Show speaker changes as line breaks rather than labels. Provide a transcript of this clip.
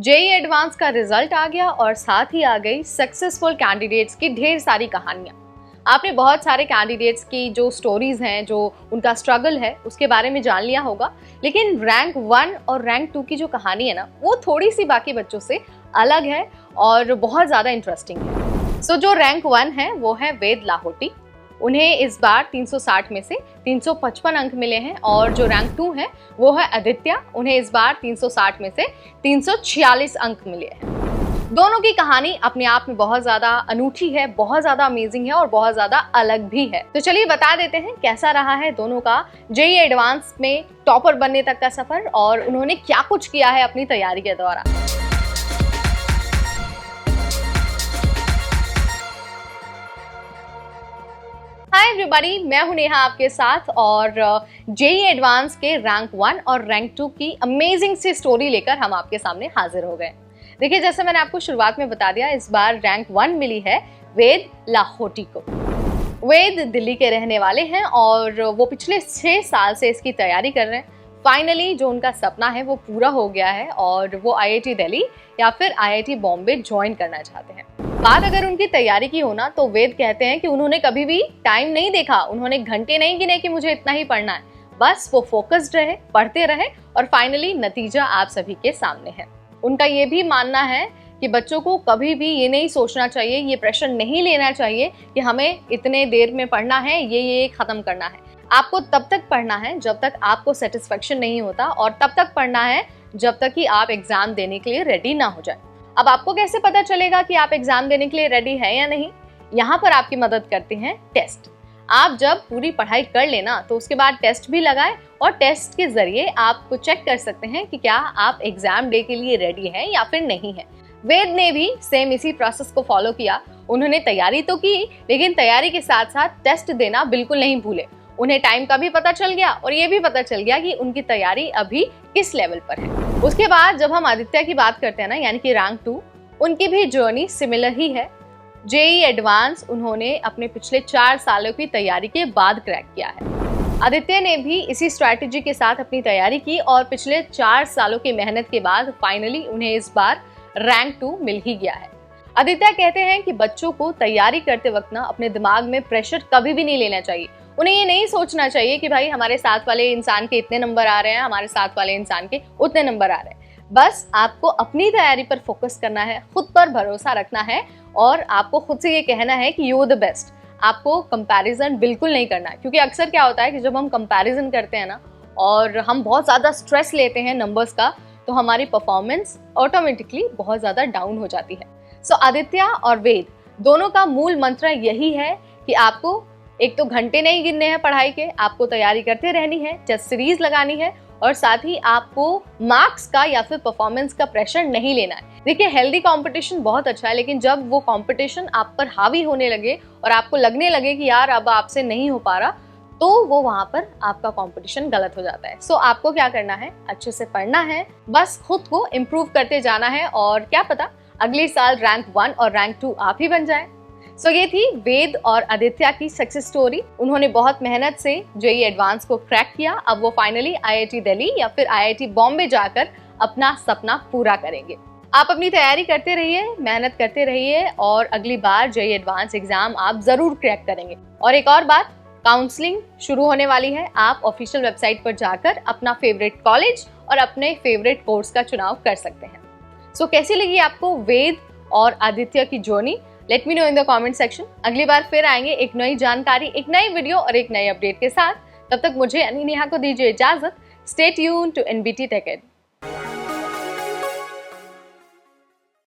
JEE advance का result आ गया और साथ ही आ गई सक्सेसफुल कैंडिडेट्स की ढेर सारी कहानियां। आपने बहुत सारे कैंडिडेट्स की जो स्टोरीज हैं, जो उनका स्ट्रगल है, उसके बारे में जान लिया होगा। लेकिन रैंक 1 और रैंक 2 की जो कहानी है ना, वो थोड़ी सी बाकी बच्चों से अलग है और बहुत ज़्यादा इंटरेस्टिंग है। सो जो रैंक 1 है वो है वेद लाहोटी। उन्हें इस बार 360 में से 355 अंक मिले हैं। और जो रैंक 2 है वो है आदित्य। उन्हें इस बार 360 में से 346 अंक मिले हैं। दोनों की कहानी अपने आप में बहुत ज्यादा अनूठी है, बहुत ज्यादा अमेजिंग है और बहुत ज्यादा अलग भी है। तो चलिए बता देते हैं कैसा रहा है दोनों का जेईई एडवांस में टॉपर बनने तक का सफर और उन्होंने क्या कुछ किया है अपनी तैयारी के दौरान। हाय एवरीबॉडी, मैं हूं नेहा आपके साथ और जेईई एडवांस के रैंक 1 और रैंक 2 की अमेजिंग सी स्टोरी लेकर हम आपके सामने हाजिर हो गए। देखिए, जैसे मैंने आपको शुरुआत में बता दिया, इस बार रैंक 1 मिली है वेद लाहोटी को। वेद दिल्ली के रहने वाले हैं और वो पिछले 6 साल से इसकी तैयारी कर रहे हैं। फाइनली जो उनका सपना है वो पूरा हो गया है और वो आईआईटी दिल्ली या फिर आईआईटी बॉम्बे ज्वाइन करना चाहते हैं। बात अगर उनकी तैयारी की हो ना, तो वेद कहते हैं कि उन्होंने कभी भी टाइम नहीं देखा, उन्होंने घंटे नहीं गिने कि मुझे इतना ही पढ़ना है। बस वो फोकस्ड रहे, पढ़ते रहे और फाइनली नतीजा आप सभी के सामने है। उनका ये भी मानना है कि बच्चों को कभी भी ये नहीं सोचना चाहिए, ये प्रेशर नहीं लेना चाहिए कि हमें इतने देर में पढ़ना है, ये खत्म करना है। आपको तब तक पढ़ना है जब तक आपको सेटिस्फेक्शन नहीं होता और तब तक पढ़ना है जब तक कि आप एग्जाम देने के लिए रेडी ना हो जाए। अब आपको कैसे पता चलेगा कि आप एग्जाम देने के लिए रेडी हैं या नहीं? यहाँ पर आपकी मदद करते हैं टेस्ट। आप जब पूरी पढ़ाई कर लेना तो उसके बाद टेस्ट भी लगाएं और टेस्ट के जरिए आप चेक कर सकते हैं कि क्या आप एग्जाम डे के लिए रेडी हैं या फिर नहीं है। वेद ने भी सेम इसी प्रोसेस को फॉलो किया। उन्होंने तैयारी तो की, लेकिन तैयारी के साथ साथ टेस्ट देना बिल्कुल नहीं भूले। उन्हें टाइम का भी पता चल गया और ये भी पता चल गया कि उनकी तैयारी अभी किस लेवल पर है। उसके बाद जब हम आदित्य की बात करते हैं ना, यानी कि रैंक 2, उनकी भी जर्नी सिमिलर ही है। जेईई एडवांस उन्होंने अपने पिछले 4 सालों की तैयारी के बाद क्रैक किया है। आदित्य ने भी इसी स्ट्रैटेजी के साथ अपनी तैयारी की और पिछले 4 सालों की मेहनत के बाद फाइनली उन्हें इस बार रैंक 2 मिल ही गया है। आदित्य कहते हैं कि बच्चों को तैयारी करते वक्त ना अपने दिमाग में प्रेशर कभी भी नहीं लेना चाहिए। उन्हें ये नहीं सोचना चाहिए कि भाई हमारे साथ वाले इंसान के इतने नंबर आ रहे हैं, हमारे साथ वाले इंसान के उतने नंबर आ रहे हैं। बस आपको अपनी तैयारी पर फोकस करना है, खुद पर भरोसा रखना है और आपको खुद से ये कहना है कि यू आर द बेस्ट। आपको कंपैरिजन बिल्कुल नहीं करना है, क्योंकि अक्सर क्या होता है कि जब हम कंपैरिजन करते हैं ना और हम बहुत ज़्यादा स्ट्रेस लेते हैं नंबर्स का, तो हमारी परफॉर्मेंस ऑटोमेटिकली बहुत ज़्यादा डाउन हो जाती है। सो आदित्य और वेद दोनों का मूल मंत्र यही है कि आपको एक तो घंटे नहीं गिनने हैं पढ़ाई के, आपको तैयारी करते रहनी है, टेस्ट सीरीज लगानी है और साथ ही आपको मार्क्स का या फिर परफॉर्मेंस का प्रेशर नहीं लेना है। देखिए, हेल्दी कंपटीशन बहुत अच्छा है, लेकिन जब वो कंपटीशन आप पर हावी होने लगे और आपको लगने लगे कि यार अब आपसे नहीं हो पा रहा, तो वो वहां पर आपका कंपटीशन गलत हो जाता है। सो आपको क्या करना है, अच्छे से पढ़ना है, बस खुद को इम्प्रूव करते जाना है और क्या पता अगले साल रैंक 1 और रैंक 2 आप ही बन जाए। सो ये थी वेद और आदित्य की सक्सेस स्टोरी। उन्होंने बहुत मेहनत से जेईई एडवांस को क्रैक किया। अब वो फाइनली आईआईटी दिल्ली या फिर आईआईटी बॉम्बे जाकर अपना सपना पूरा करेंगे। आप अपनी तैयारी करते रहिए, मेहनत करते रहिए और अगली बार जेईई एडवांस एग्जाम आप जरूर क्रैक करेंगे। और एक और बात, काउंसलिंग शुरू होने वाली है। आप ऑफिशियल वेबसाइट पर जाकर अपना फेवरेट कॉलेज और अपने फेवरेट कोर्स का चुनाव कर सकते हैं। सो कैसी लगी आपको वेद और आदित्य की journey? Let me know in the comment section. अगली बार फिर आएंगे एक नई जानकारी, एक नई वीडियो और एक नई अपडेट के साथ। तब तक मुझे यानी नेहा को दीजिए इजाजत। Stay tuned to NBT tech add.